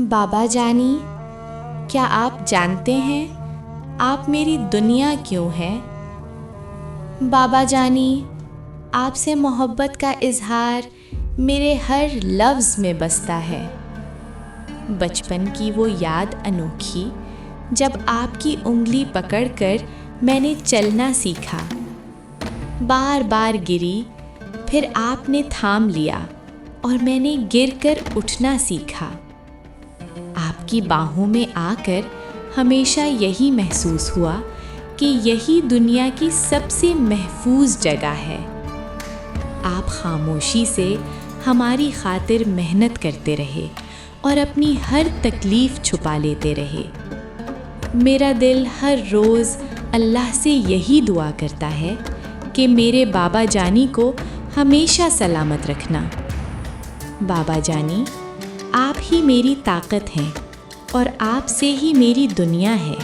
बाबा जानी, क्या आप जानते हैं आप मेरी दुनिया क्यों है? बाबा जानी, आपसे मोहब्बत का इजहार मेरे हर लफ्ज़ में बसता है। बचपन की वो याद अनोखी, जब आपकी उंगली पकड़कर मैंने चलना सीखा। बार बार गिरी, फिर आपने थाम लिया और मैंने गिरकर उठना सीखा। आपकी बाहों में आकर हमेशा यही महसूस हुआ कि यही दुनिया की सबसे महफूज जगह है। आप खामोशी से हमारी खातिर मेहनत करते रहे और अपनी हर तकलीफ़ छुपा लेते रहे। मेरा दिल हर रोज़ अल्लाह से यही दुआ करता है कि मेरे बाबा जानी को हमेशा सलामत रखना। बाबा जानी, आप ही मेरी ताकत हैं और आप से ही मेरी दुनिया है।